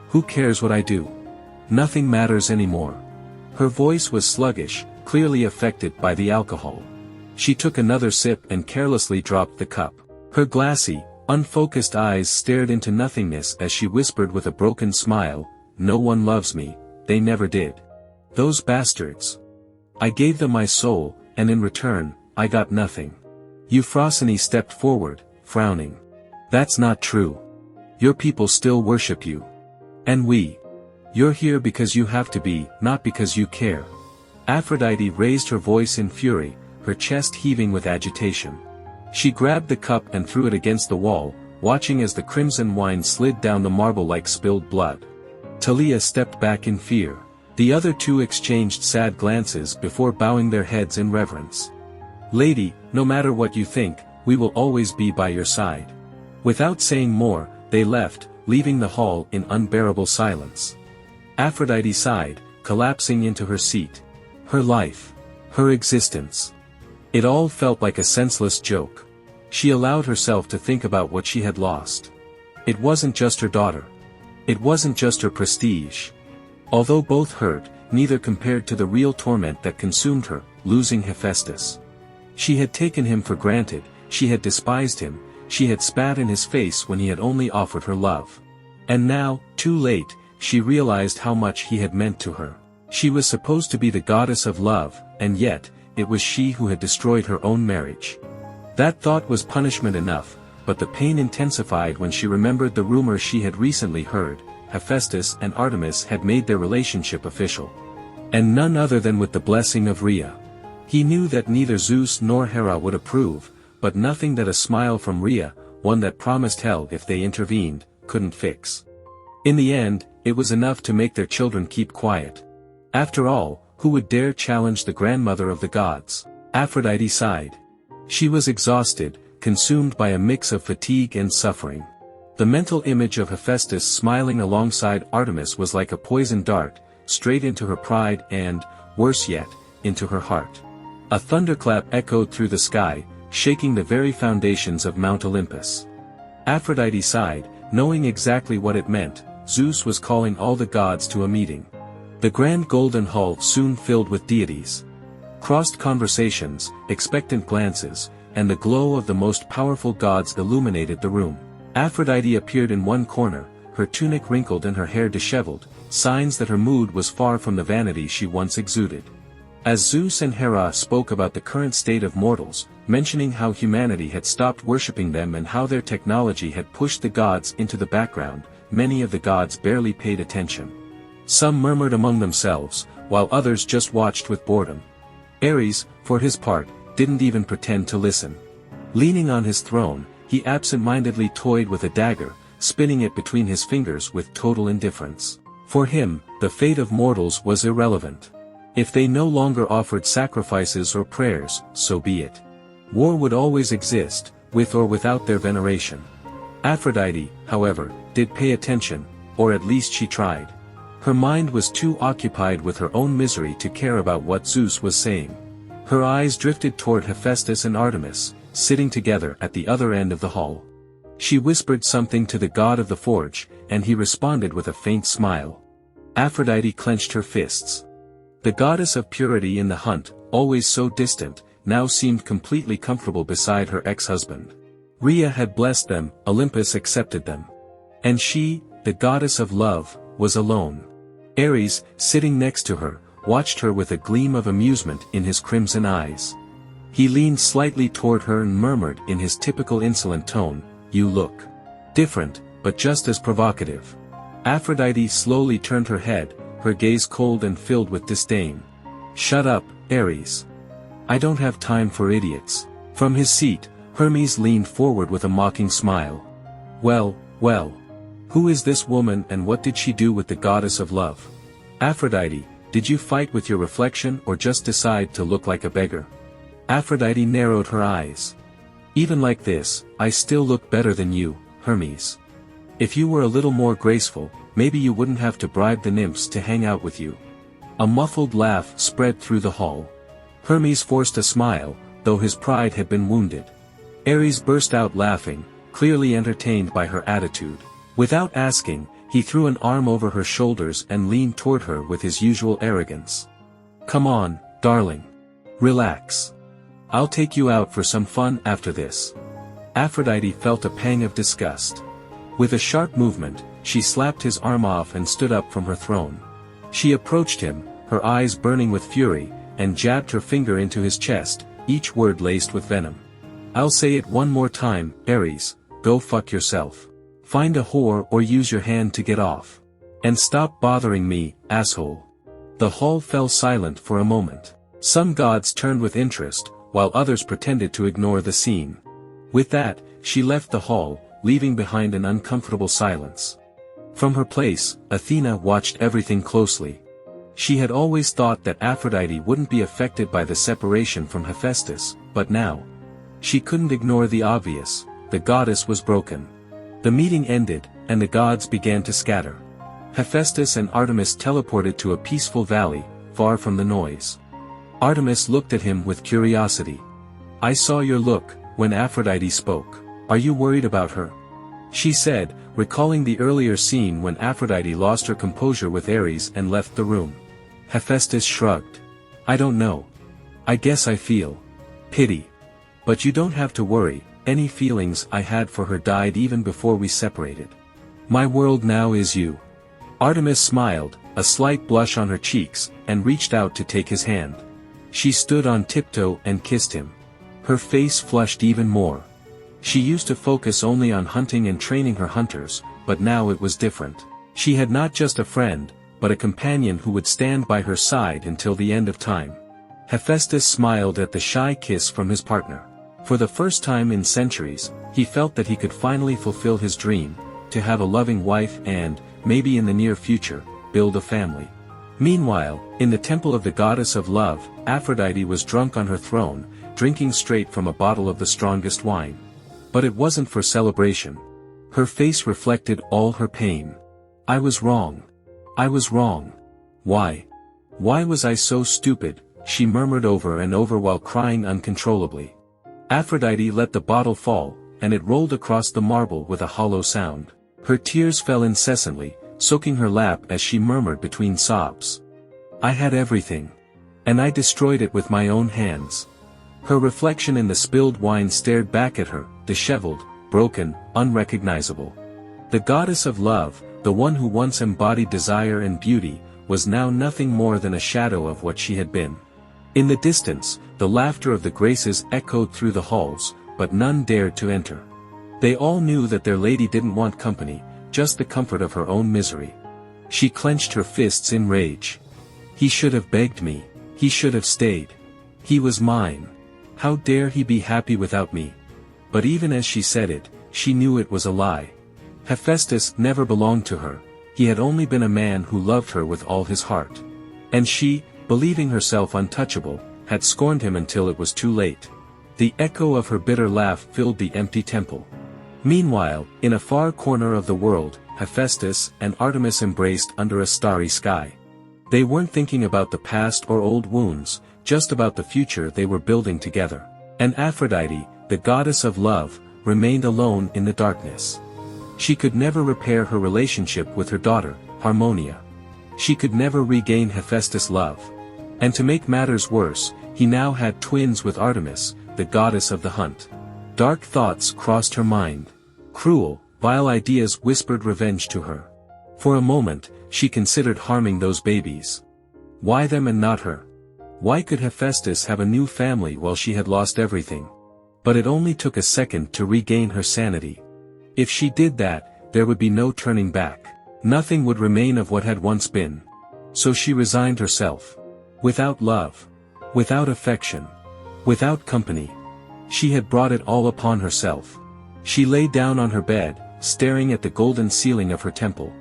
Who cares what I do? Nothing matters anymore." Her voice was sluggish, clearly affected by the alcohol. She took another sip and carelessly dropped the cup. Her glassy, unfocused eyes stared into nothingness as she whispered with a broken smile, "No one loves me, they never did. Those bastards. I gave them my soul, and in return, I got nothing." Euphrosyne stepped forward, frowning. "That's not true. Your people still worship you. And we. You're here because you have to be, not because you care." Aphrodite raised her voice in fury, her chest heaving with agitation. She grabbed the cup and threw it against the wall, watching as the crimson wine slid down the marble like spilled blood. Talia stepped back in fear. The other two exchanged sad glances before bowing their heads in reverence. "Lady, no matter what you think, we will always be by your side." Without saying more, they left, leaving the hall in unbearable silence. Aphrodite sighed, collapsing into her seat. Her life. Her existence. It all felt like a senseless joke. She allowed herself to think about what she had lost. It wasn't just her daughter. It wasn't just her prestige. Although both hurt, neither compared to the real torment that consumed her, losing Hephaestus. She had taken him for granted, she had despised him, she had spat in his face when he had only offered her love. And now, too late, she realized how much he had meant to her. She was supposed to be the goddess of love, and yet, it was she who had destroyed her own marriage. That thought was punishment enough, but the pain intensified when she remembered the rumor she had recently heard. Hephaestus and Artemis had made their relationship official. And none other than with the blessing of Rhea. He knew that neither Zeus nor Hera would approve, but nothing that a smile from Rhea, one that promised hell if they intervened, couldn't fix. In the end, it was enough to make their children keep quiet. After all, who would dare challenge the grandmother of the gods? Aphrodite sighed. She was exhausted, consumed by a mix of fatigue and suffering. The mental image of Hephaestus smiling alongside Artemis was like a poisoned dart, straight into her pride and, worse yet, into her heart. A thunderclap echoed through the sky, shaking the very foundations of Mount Olympus. Aphrodite sighed, knowing exactly what it meant. Zeus was calling all the gods to a meeting. The grand golden hall soon filled with deities. Crossed conversations, expectant glances, and the glow of the most powerful gods illuminated the room. Aphrodite appeared in one corner, her tunic wrinkled and her hair disheveled, signs that her mood was far from the vanity she once exuded. As Zeus and Hera spoke about the current state of mortals, mentioning how humanity had stopped worshipping them and how their technology had pushed the gods into the background, many of the gods barely paid attention. Some murmured among themselves, while others just watched with boredom. Ares, for his part, didn't even pretend to listen. Leaning on his throne, he absent-mindedly toyed with a dagger, spinning it between his fingers with total indifference. For him, the fate of mortals was irrelevant. If they no longer offered sacrifices or prayers, so be it. War would always exist, with or without their veneration. Aphrodite, however, did pay attention, or at least she tried. Her mind was too occupied with her own misery to care about what Zeus was saying. Her eyes drifted toward Hephaestus and Artemis, sitting together at the other end of the hall. She whispered something to the god of the forge, and he responded with a faint smile. Aphrodite clenched her fists. The goddess of purity in the hunt, always so distant, now seemed completely comfortable beside her ex-husband. Rhea had blessed them, Olympus accepted them. And she, the goddess of love, was alone. Ares, sitting next to her, watched her with a gleam of amusement in his crimson eyes. He leaned slightly toward her and murmured in his typical insolent tone, "You look different, but just as provocative." Aphrodite slowly turned her head, her gaze cold and filled with disdain. "Shut up, Ares. I don't have time for idiots." From his seat, Hermes leaned forward with a mocking smile. Well, who is this woman and what did she do with the goddess of love? Aphrodite, did you fight with your reflection or just decide to look like a beggar? Aphrodite narrowed her eyes. Even like this, I still look better than you, Hermes. If you were a little more graceful, maybe you wouldn't have to bribe the nymphs to hang out with you. A muffled laugh spread through the hall. Hermes forced a smile, though his pride had been wounded. Ares burst out laughing, clearly entertained by her attitude. Without asking, he threw an arm over her shoulders and leaned toward her with his usual arrogance. "Come on, darling. Relax. I'll take you out for some fun after this." Aphrodite felt a pang of disgust. With a sharp movement, she slapped his arm off and stood up from her throne. She approached him, her eyes burning with fury, and jabbed her finger into his chest, each word laced with venom. "I'll say it one more time, Ares, go fuck yourself. Find a whore or use your hand to get off. And stop bothering me, asshole." The hall fell silent for a moment. Some gods turned with interest, while others pretended to ignore the scene. With that, she left the hall, leaving behind an uncomfortable silence. From her place, Athena watched everything closely. She had always thought that Aphrodite wouldn't be affected by the separation from Hephaestus, but now, she couldn't ignore the obvious: the goddess was broken. The meeting ended, and the gods began to scatter. Hephaestus and Artemis teleported to a peaceful valley, far from the noise. Artemis looked at him with curiosity. "I saw your look, when Aphrodite spoke. Are you worried about her?" she said, recalling the earlier scene when Aphrodite lost her composure with Ares and left the room. Hephaestus shrugged. "I don't know. I guess I feel pity. But you don't have to worry. Any feelings I had for her died even before we separated. My world now is you." Artemis smiled, a slight blush on her cheeks, and reached out to take his hand. She stood on tiptoe and kissed him. Her face flushed even more. She used to focus only on hunting and training her hunters, but now it was different. She had not just a friend, but a companion who would stand by her side until the end of time. Hephaestus smiled at the shy kiss from his partner. For the first time in centuries, he felt that he could finally fulfill his dream, to have a loving wife and, maybe in the near future, build a family. Meanwhile, in the temple of the goddess of love, Aphrodite was drunk on her throne, drinking straight from a bottle of the strongest wine. But it wasn't for celebration. Her face reflected all her pain. "I was wrong. I was wrong. Why? Why was I so stupid?" she murmured over and over while crying uncontrollably. Aphrodite let the bottle fall, and it rolled across the marble with a hollow sound. Her tears fell incessantly, soaking her lap as she murmured between sobs. "I had everything. And I destroyed it with my own hands." Her reflection in the spilled wine stared back at her, disheveled, broken, unrecognizable. The goddess of love, the one who once embodied desire and beauty, was now nothing more than a shadow of what she had been. In the distance, the laughter of the Graces echoed through the halls, but none dared to enter. They all knew that their lady didn't want company, just the comfort of her own misery. She clenched her fists in rage. "He should have begged me. He should have stayed. He was mine. How dare he be happy without me?" But even as she said it, she knew it was a lie. Hephaestus never belonged to her. He had only been a man who loved her with all his heart. And she, believing herself untouchable, had scorned him until it was too late. The echo of her bitter laugh filled the empty temple. Meanwhile, in a far corner of the world, Hephaestus and Artemis embraced under a starry sky. They weren't thinking about the past or old wounds, just about the future they were building together. And Aphrodite, the goddess of love, remained alone in the darkness. She could never repair her relationship with her daughter, Harmonia. She could never regain Hephaestus' love. And to make matters worse, he now had twins with Artemis, the goddess of the hunt. Dark thoughts crossed her mind. Cruel, vile ideas whispered revenge to her. For a moment, she considered harming those babies. Why them and not her? Why could Hephaestus have a new family while she had lost everything? But it only took a second to regain her sanity. If she did that, there would be no turning back. Nothing would remain of what had once been. So she resigned herself. Without love. Without affection. Without company. She had brought it all upon herself. She lay down on her bed, staring at the golden ceiling of her temple.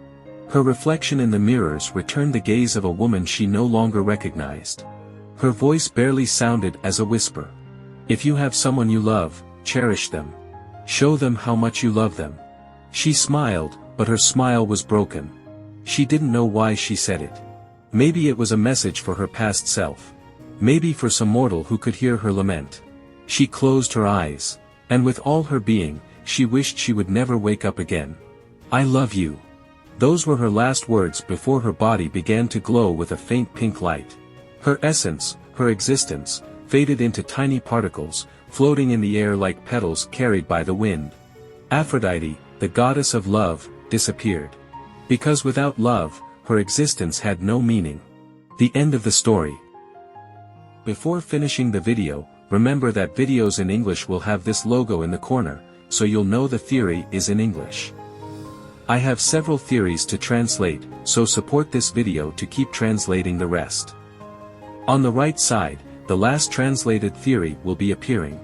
Her reflection in the mirrors returned the gaze of a woman she no longer recognized. Her voice barely sounded as a whisper. If you have someone you love, cherish them. Show them how much you love them. She smiled, but her smile was broken. She didn't know why she said it. Maybe it was a message for her past self. Maybe for some mortal who could hear her lament. She closed her eyes, and with all her being, she wished she would never wake up again. I love you. Those were her last words before her body began to glow with a faint pink light. Her essence, her existence, faded into tiny particles, floating in the air like petals carried by the wind. Aphrodite, the goddess of love, disappeared. Because without love, her existence had no meaning. The end of the story. Before finishing the video, remember that videos in English will have this logo in the corner, so you'll know the theory is in English. I have several theories to translate, so support this video to keep translating the rest. On the right side, the last translated theory will be appearing.